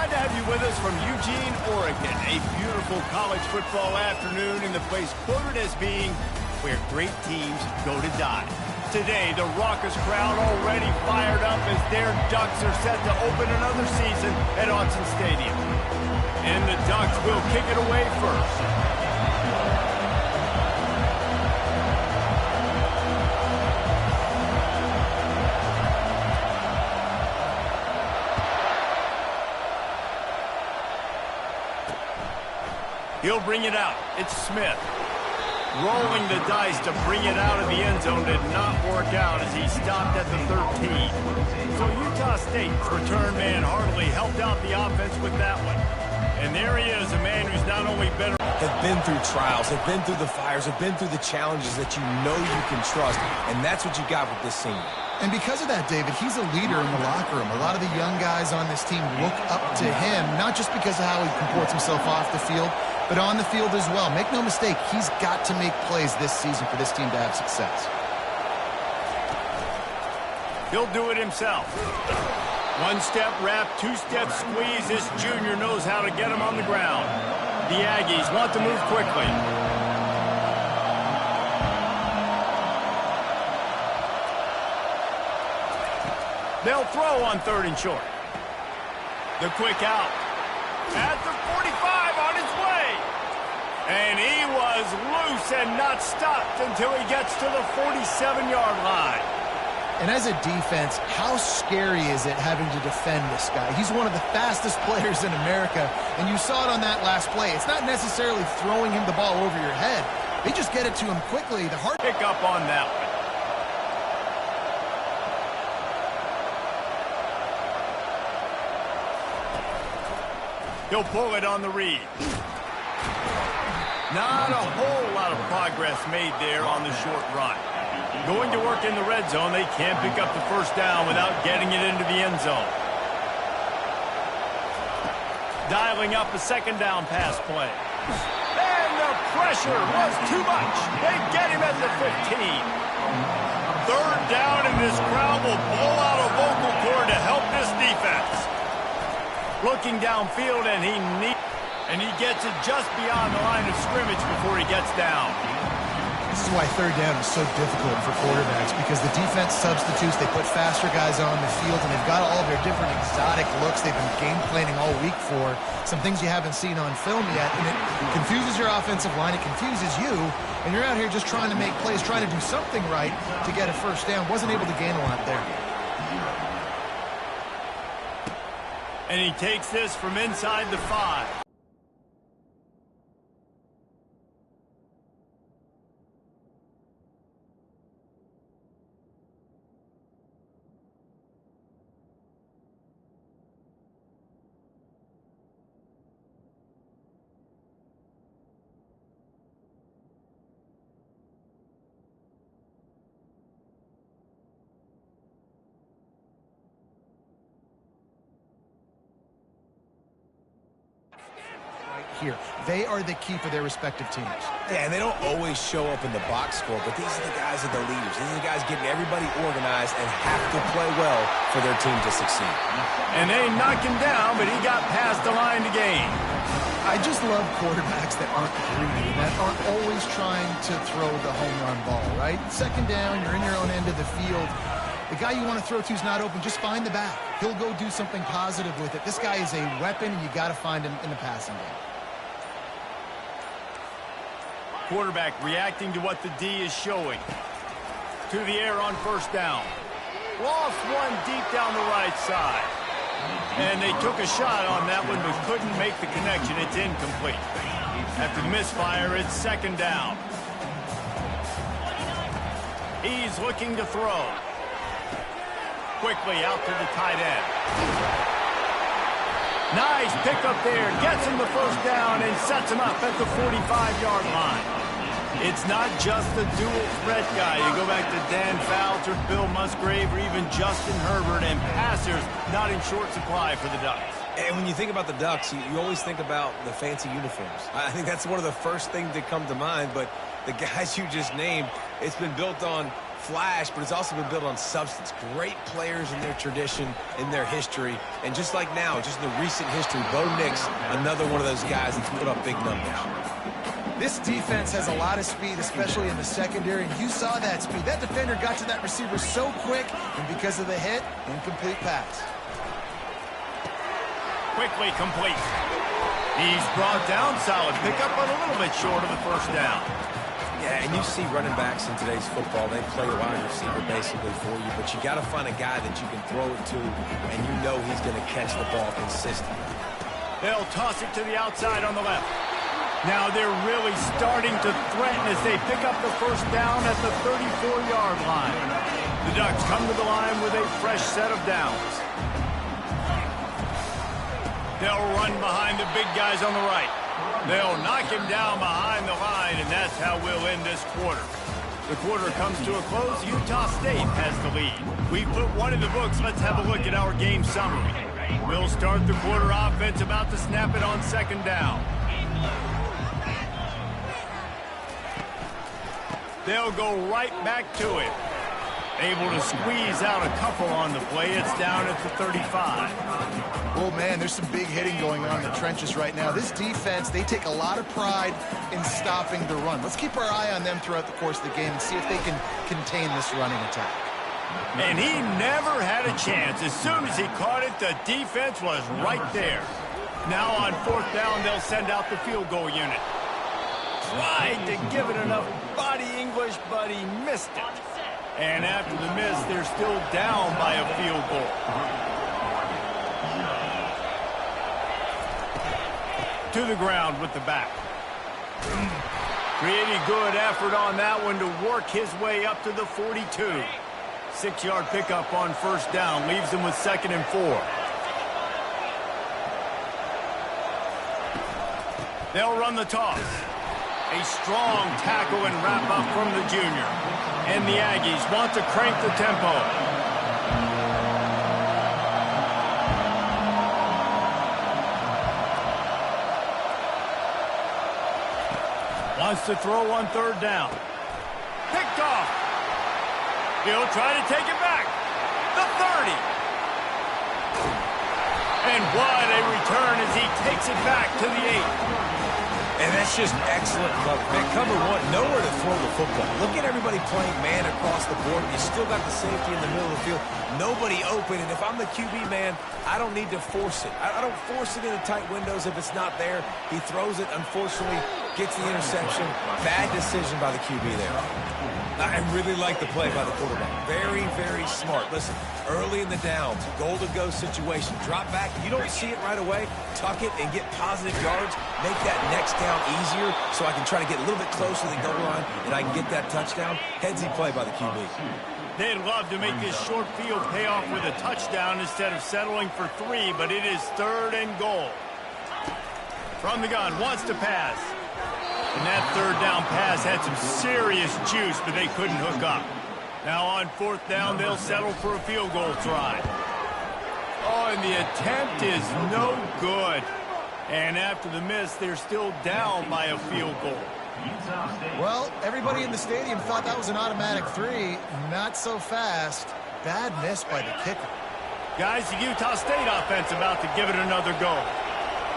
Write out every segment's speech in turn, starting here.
Glad to have you with us from Eugene, Oregon. A beautiful college football afternoon in the place quoted as being where great teams go to die. Today, the raucous crowd already fired up as their Ducks are set to open another season at Autzen Stadium. And the Ducks will kick it away first. He'll bring it out. It's Smith. Rolling the dice to bring it out of the end zone did not work out as he stopped at the 13. So Utah State's return man hardly helped out the offense with that one. And there he is, a man who's not only better... Have been through trials, have been through the fires, have been through the challenges that you know you can trust. And that's what you got with this senior. And because of that, David, he's a leader in the locker room. A lot of the young guys on this team look up to him, not just because of how he comports himself off the field, but on the field as well. Make no mistake, he's got to make plays this season for this team to have success. He'll do it himself. One-step wrap, two-step squeeze. This junior knows how to get him on the ground. The Aggies want to move quickly. They'll throw on 3rd and short. The quick out. At the 45 on his way. And he was loose and not stopped until he gets to the 47-yard line. And as a defense, how scary is it having to defend this guy? He's one of the fastest players in America, and you saw it on that last play. It's not necessarily throwing him the ball over your head. They just get it to him quickly. The hard pick up on that one. He'll pull it on the read. Not a whole lot of progress made there on the short run. Going to work in the red zone, they can't pick up the first down without getting it into the end zone. Dialing up a 2nd down pass play. And the pressure was too much. They get him at the 15. 3rd down, and this crowd will blow out a vocal cord to help this defense. Looking downfield, and he gets it just beyond the line of scrimmage before he gets down. This is why 3rd down is so difficult for quarterbacks, because the defense substitutes, they put faster guys on the field, and they've got all of their different exotic looks they've been game planning all week for, some things you haven't seen on film yet, and it confuses your offensive line, it confuses you, and you're out here just trying to make plays, trying to do something right to get a first down. Wasn't able to gain a lot there. And he takes this from inside the 5. Here. They are the key for their respective teams. Yeah, and they don't always show up in the box score, but these are the guys that are the leaders. These are the guys getting everybody organized and have to play well for their team to succeed. And they knocked him down, but he got past the line to gain. I just love quarterbacks that aren't greedy, that aren't always trying to throw the home run ball, right? 2nd down, you're in your own end of the field. The guy you want to throw to is not open. Just find the back. He'll go do something positive with it. This guy is a weapon, and you got to find him in the passing game. Quarterback reacting to what the D is showing. To the air on 1st down. Lost one deep down the right side. And they took a shot on that one, but couldn't make the connection. It's incomplete. After the misfire, it's 2nd down. He's looking to throw. Quickly out to the tight end. Nice pickup there. Gets him the first down and sets him up at the 45-yard line. It's not just the dual threat guy. You go back to Dan Fouts or Bill Musgrave or even Justin Herbert, and passers not in short supply for the Ducks. And when you think about the Ducks, you always think about the fancy uniforms. I think that's one of the first things that come to mind, but the guys you just named, it's been built on flash, but it's also been built on substance. Great players in their tradition, in their history. And just like now, just in the recent history, Bo Nix, another one of those guys that's put up big numbers. This defense has a lot of speed, especially in the secondary, and you saw that speed. That defender got to that receiver so quick, and because of the hit, incomplete pass. Quickly complete. He's brought down, solid pickup, but a little bit short of the first down. Yeah, and you see running backs in today's football, they play a wide receiver basically for you, but you got to find a guy that you can throw it to, and you know he's going to catch the ball consistently. They'll toss it to the outside on the left. Now they're really starting to threaten as they pick up the first down at the 34-yard line. The Ducks come to the line with a fresh set of downs. They'll run behind the big guys on the right. They'll knock him down behind the line, and that's how we'll end this quarter. The quarter comes to a close. Utah State has the lead. We put one in the books. Let's have a look at our game summary. We'll start the quarter offense about to snap it on second down. They'll go right back to it. Able to squeeze out a couple on the play. It's down at the 35. Oh, man, there's some big hitting going on in the trenches right now. This defense, they take a lot of pride in stopping the run. Let's keep our eye on them throughout the course of the game and see if they can contain this running attack. And he never had a chance. As soon as he caught it, the defense was right there. Now on fourth down, they'll send out the field goal unit. Tried to give it enough body English, but he missed it. And after the miss, they're still down by a field goal. To the ground with the back. Pretty good effort on that one to work his way up to the 42. 6-yard pickup on first down leaves him with 2nd and 4. They'll run the toss. A strong tackle and wrap up from the junior. And the Aggies want to crank the tempo. Wants to throw on third down. Picked off. He'll try to take it back. The 30. And what a return as he takes it back to the 8. And that's just excellent luck, man. Cover one, nowhere to throw the football. Look at everybody playing man across the board. You still got the safety in the middle of the field. Nobody open, and if I'm the QB, man, I don't need to force it. I don't force it into tight windows if it's not there. He throws it, unfortunately, gets the interception. Bad decision by the QB there. I really like the play by the quarterback. Very, very smart. Listen, early in the downs, goal-to-go situation. Drop back. You don't see it right away. Tuck it and get positive yards. Make that next down easier so I can try to get a little bit closer to the goal line and I can get that touchdown. Headsy play by the QB. They'd love to make this short field pay off with a touchdown instead of settling for 3, but it is 3rd and goal. From the gun, wants to pass. And that third down pass had some serious juice, but they couldn't hook up. Now on fourth down, they'll settle for a field goal try. Oh, and the attempt is no good. And after the miss, they're still down by a field goal. Well, everybody in the stadium thought that was an automatic 3. Not so fast. Bad miss by the kicker. Guys, the Utah State offense about to give it another go.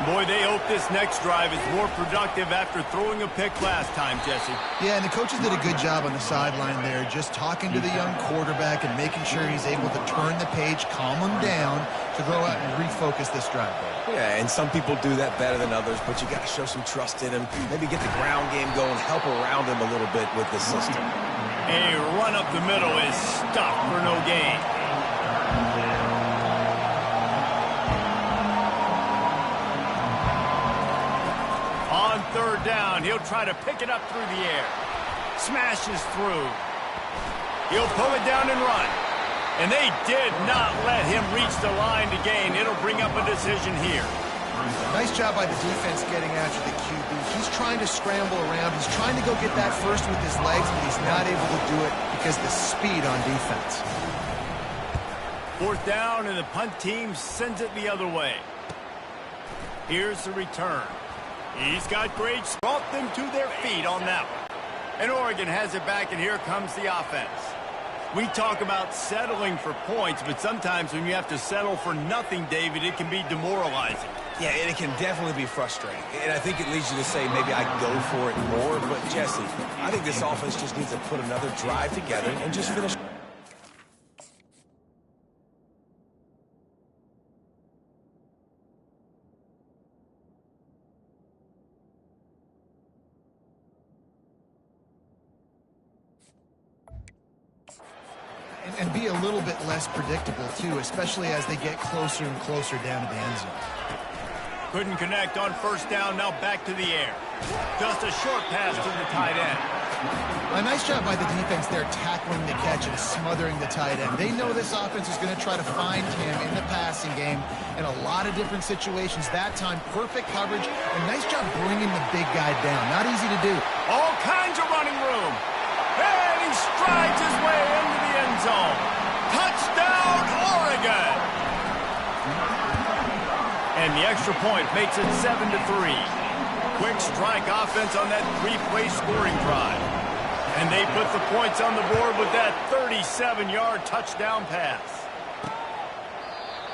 Boy, they hope this next drive is more productive after throwing a pick last time, Jesse. Yeah, and the coaches did a good job on the sideline there, just talking to the young quarterback and making sure he's able to turn the page, calm him down to go out and refocus this drive. Yeah, and some people do that better than others, but you got to show some trust in him. Maybe get the ground game going, help around him a little bit with the system. A run up the middle is stuffed for no gain. On third down, he'll try to pick it up through the air. Smashes through. He'll pull it down and run. And they did not let him reach the line to gain. It'll bring up a decision here. Nice job by the defense getting after the QB. He's trying to scramble around. He's trying to go get that first with his legs, but he's not able to do it because of the speed on defense. Fourth down, and the punt team sends it the other way. Here's the return. He's got great brought them to their feet on that one. And Oregon has it back, and here comes the offense. We talk about settling for points, but sometimes when you have to settle for nothing, David, it can be demoralizing. Yeah, and it can definitely be frustrating. And I think it leads you to say maybe I go for it more. But, Jesse, I think this offense just needs to put another drive together and just finish. And be a little bit less predictable, too, especially as they get closer and closer down to the end zone. Couldn't connect on first down, now back to the air. Just a short pass to the tight end. A nice job by the defense there tackling the catch and smothering the tight end. They know this offense is going to try to find him in the passing game in a lot of different situations. That time, perfect coverage, and nice job bringing the big guy down. Not easy to do. All kinds of running room. And he strides his way into the end zone. Touchdown, Oregon! And the extra point makes it 7-3. Quick strike offense on that three-play scoring drive. And they put the points on the board with that 37-yard touchdown pass.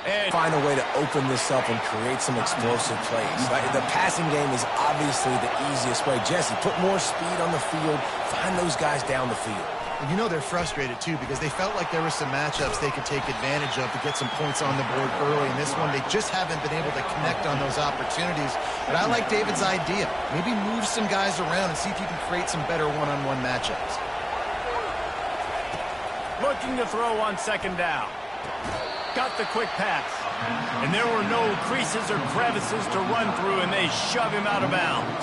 And find a way to open this up and create some explosive plays. Right? The passing game is obviously the easiest way. Jesse, put more speed on the field. Find those guys down the field. And you know they're frustrated, too, because they felt like there were some matchups they could take advantage of to get some points on the board early. In this one, they just haven't been able to connect on those opportunities. But I like David's idea. Maybe move some guys around and see if you can create some better one-on-one matchups. Looking to throw on second down. Got the quick pass. And there were no creases or crevices to run through, and they shove him out of bounds.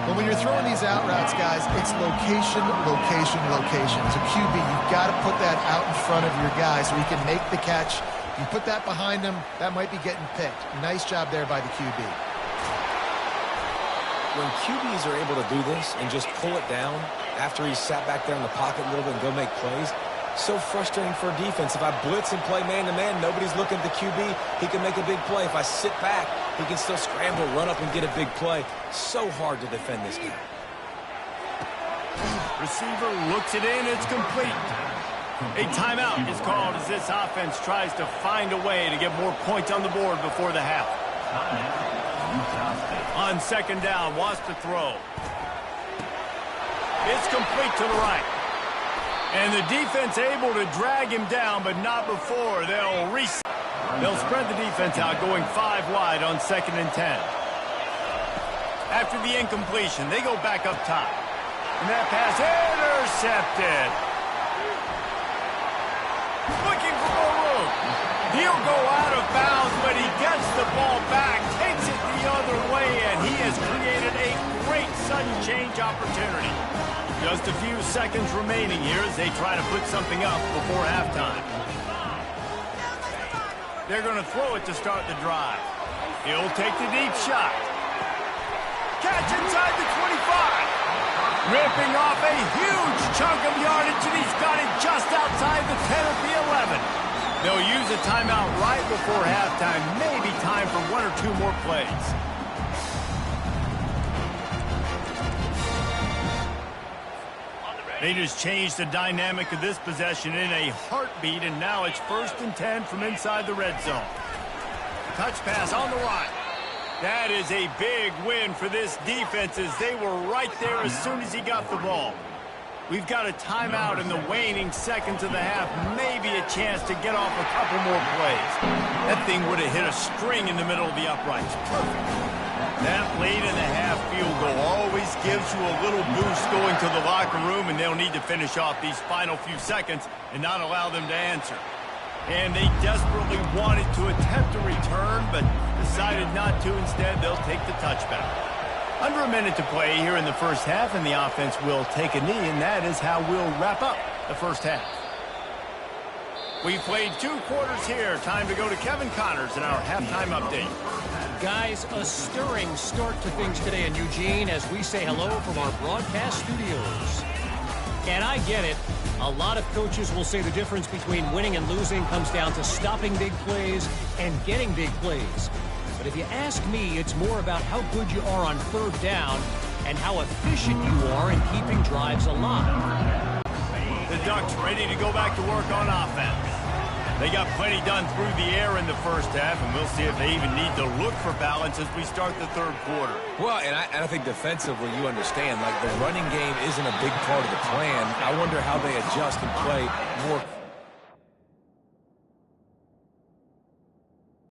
Well, when you're throwing these out routes, guys, it's location, location, location. So QB, you've got to put that out in front of your guy so he can make the catch. You put that behind him, that might be getting picked. Nice job there by the QB. When QBs are able to do this and just pull it down after he's sat back there in the pocket a little bit and go make plays, so frustrating for a defense. If I blitz and play man-to-man, nobody's looking at the QB. He can make a big play. If I sit back, he can still scramble, run up, and get a big play. So hard to defend this guy. Receiver looks it in. It's complete. A timeout is called as this offense tries to find a way to get more points on the board before the half. On second down, wants to throw. It's complete to the right. And the defense able to drag him down, but not before. They'll spread the defense out, going 5 wide on 2nd and 10. After the incompletion, they go back up top. And that pass intercepted. Looking for more room. He'll go out of bounds, but he gets the ball back, takes it the other way, and he has created a great sudden change opportunity. Just a few seconds remaining here as they try to put something up before halftime. They're going to throw it to start the drive. He'll take the deep shot. Catch inside the 25. Ripping off a huge chunk of yardage, and he's got it just outside the 10 at the 11. They'll use a timeout right before halftime. Maybe time for 1 or 2 more plays. They just changed the dynamic of this possession in a heartbeat, and now it's 1st and 10 from inside the red zone. Touch pass on the right. That is a big win for this defense as they were right there as soon as he got the ball. We've got a timeout in the waning seconds of the half, maybe a chance to get off a couple more plays. That thing would have hit a string in the middle of the uprights. Perfect. That late-in-the-half field goal always gives you a little boost going to the locker room, and they'll need to finish off these final few seconds and not allow them to answer. And they desperately wanted to attempt a return, but decided not to. Instead, they'll take the touchback. Under a minute to play here in the first half, and the offense will take a knee, and that is how we'll wrap up the first half. We played 2 quarters here. Time to go to Kevin Connors in our halftime update. Guys, a stirring start to things today in Eugene as we say hello from our broadcast studios. And I get it. A lot of coaches will say the difference between winning and losing comes down to stopping big plays and getting big plays. But if you ask me, it's more about how good you are on 3rd down and how efficient you are in keeping drives alive. The Ducks ready to go back to work on offense. They got plenty done through the air in the first half, and we'll see if they even need to look for balance as we start the third quarter. Well, and I think defensively, you understand, like the running game isn't a big part of the plan. I wonder how they adjust and play more